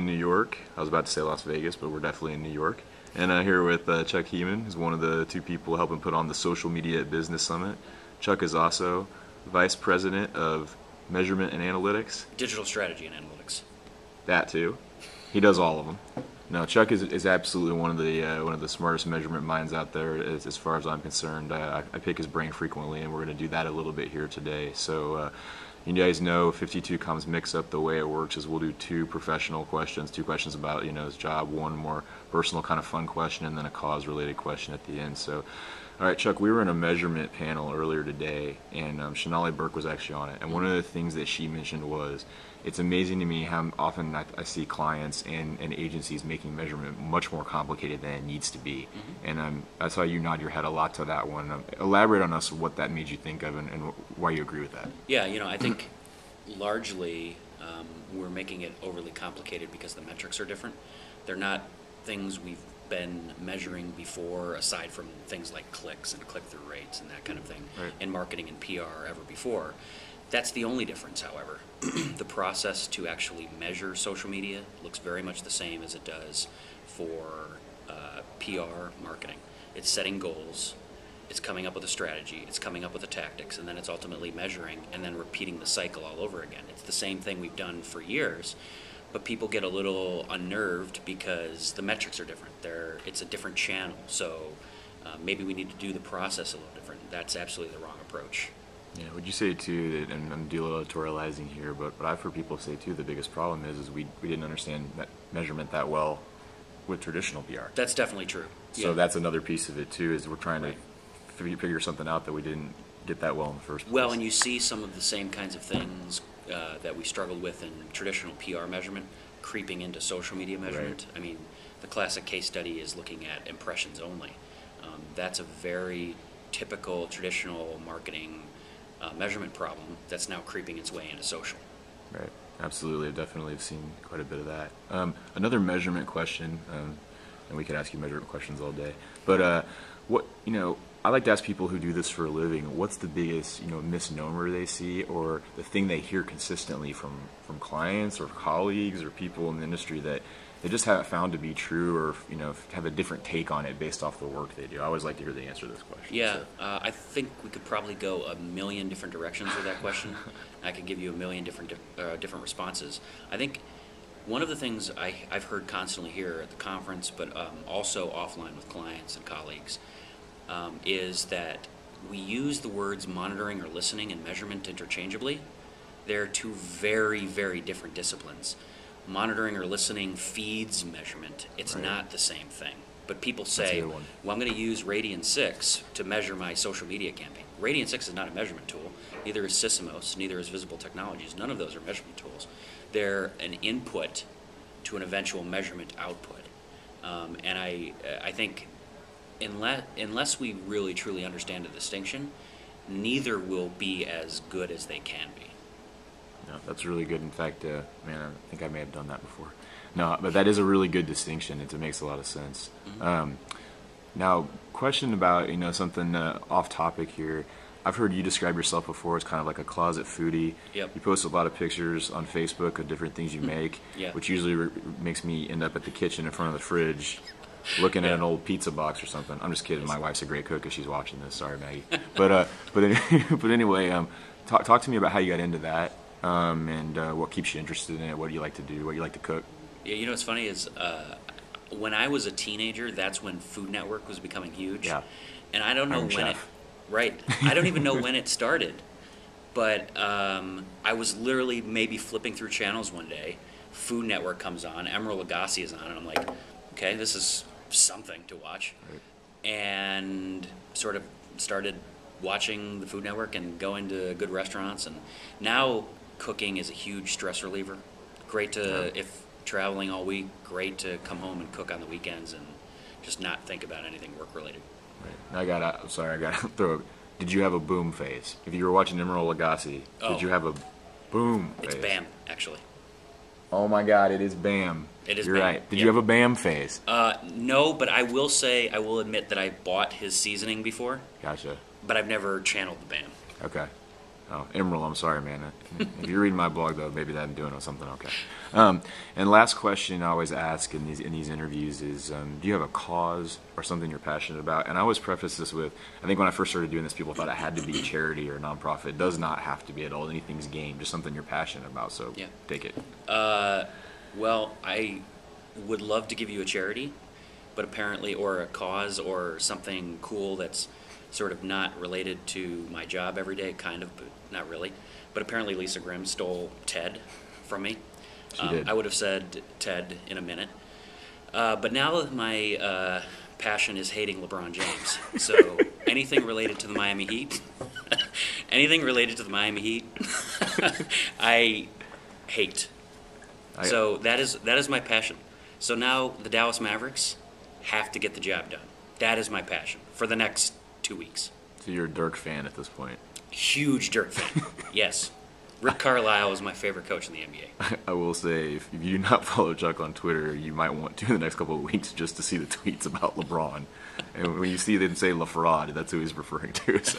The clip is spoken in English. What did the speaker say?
in New York. I was about to say Las Vegas, but we're definitely in New York. And here with Chuck Hemann, who's one of the two people helping put on the Social Media Business Summit. Chuck is also Vice President of Measurement and Analytics. Digital Strategy and Analytics. That too. He does all of them. No, Chuck is absolutely one of the smartest measurement minds out there as far as I'm concerned. I pick his brain frequently, and we're going to do that a little bit here today. So you guys know 52 Comms Mixup, the way it works is we'll do two professional questions, two questions about his job, one more personal kind of fun question, and then a cause-related question at the end. So, all right, Chuck, we were in a measurement panel earlier today, and Shanali Burke was actually on it. And one of the things that she mentioned was, it's amazing to me how often I see clients and agencies making measurement much more complicated than it needs to be. Mm-hmm. And I saw you nod your head a lot to that one. Elaborate on us what that made you think of and why you agree with that. Yeah, I think largely we're making it overly complicated because the metrics are different. They're not things we've been measuring before, aside from things like clicks and click-through rates and that kind of thing, right, in marketing and PR ever before. That's the only difference, however. The process to actually measure social media looks very much the same as it does for PR marketing. It's setting goals, it's coming up with a strategy, it's coming up with the tactics, and then it's ultimately measuring and then repeating the cycle all over again. It's the same thing we've done for years, but people get a little unnerved because the metrics are different. It's a different channel, so maybe we need to do the process a little different. That's absolutely the wrong approach. Yeah, would you say too that, and I'm editorializing here, but what I've heard people say too, the biggest problem is we didn't understand that measurement that well with traditional PR. That's definitely true. So yeah, that's another piece of it too, is we're trying to figure something out that we didn't get that well in the first place. Well, and you see some of the same kinds of things that we struggled with in traditional PR measurement creeping into social media measurement. Right. I mean, the classic case study is looking at impressions only. That's a very typical traditional marketing measurement problem that's now creeping its way into social. Right, absolutely. I definitely have seen quite a bit of that. Another measurement question, and we could ask you measurement questions all day, but what I like to ask people who do this for a living, what's the biggest misnomer they see, or the thing they hear consistently from clients or colleagues or people in the industry that they just haven't found to be true, or have a different take on it based off the work they do. I always like to hear the answer to this question. Yeah, so. I think we could probably go a million different directions with that question. I could give you a million different responses. I think one of the things I've heard constantly here at the conference, but also offline with clients and colleagues, is that we use the words monitoring or listening and measurement interchangeably. They're two very, very different disciplines. Monitoring or listening feeds measurement. It's right. Not the same thing. But people say, well, I'm going to use Radian 6 to measure my social media campaign. Radian 6 is not a measurement tool. Neither is Sysomos, neither is Visible Technologies. None of those are measurement tools. They're an input to an eventual measurement output. And I think unless we really truly understand the distinction, neither will be as good as they can be. No, that's really good. In fact, man, I think I may have done that before. No, but that is a really good distinction. It makes a lot of sense. Mm-hmm. Now, question about something off topic here. I've heard you describe yourself before as kind of like a closet foodie. Yep. You post a lot of pictures on Facebook of different things you make, which usually makes me end up at the kitchen in front of the fridge looking at an old pizza box or something. I'm just kidding. My wife's a great cook if she's watching this. Sorry, Maggie. But anyway, talk to me about how you got into that. And what keeps you interested in it? What do you like to do? What do you like to cook? Yeah, what's funny is when I was a teenager, that's when Food Network was becoming huge. Yeah. And I don't know when it. Right. I don't even know when it started, but I was literally maybe flipping through channels one day. Food Network comes on. Emeril Lagasse is on, and I'm like, okay, this is something to watch, right. And sort of started watching the Food Network and going to good restaurants, and now cooking is a huge stress reliever. Great to, if traveling all week, great to come home and cook on the weekends and just not think about anything work related. Right. I gotta throw. Did you have a boom phase? If you were watching Emeril Lagasse, did you have a boom phase? It's BAM, actually. Oh my God, it is BAM. It is You're BAM. right. Did you have a BAM phase? No, but I will admit that I bought his seasoning before. Gotcha. But I've never channeled the BAM. Okay. Oh, Emerald, I'm sorry, man. If you're reading my blog, though, maybe that I'm doing something okay. And last question I always ask in these interviews is, do you have a cause or something you're passionate about? And I always preface this with, I think when I first started doing this, people thought it had to be a charity or a nonprofit. It does not have to be at all. Anything's game, just something you're passionate about. So Yeah. take it. Well, I would love to give you a charity, but apparently, or a cause or something cool that's sort of not related to my job every day, kind of, but not really. But apparently Lisa Grimm stole Ted from me. She did. I would have said Ted in a minute. But now my passion is hating LeBron James. So anything related to the Miami Heat, I hate. So that is my passion. So now the Dallas Mavericks have to get the job done. That is my passion for the next 2 weeks. So you're a Dirk fan at this point. Huge Dirk fan. Yes. Rick Carlisle is my favorite coach in the NBA. I will say, if you do not follow Chuck on Twitter, you might want to in the next couple of weeks just to see the tweets about LeBron. And when you see them say LaFraud, that's who he's referring to. So.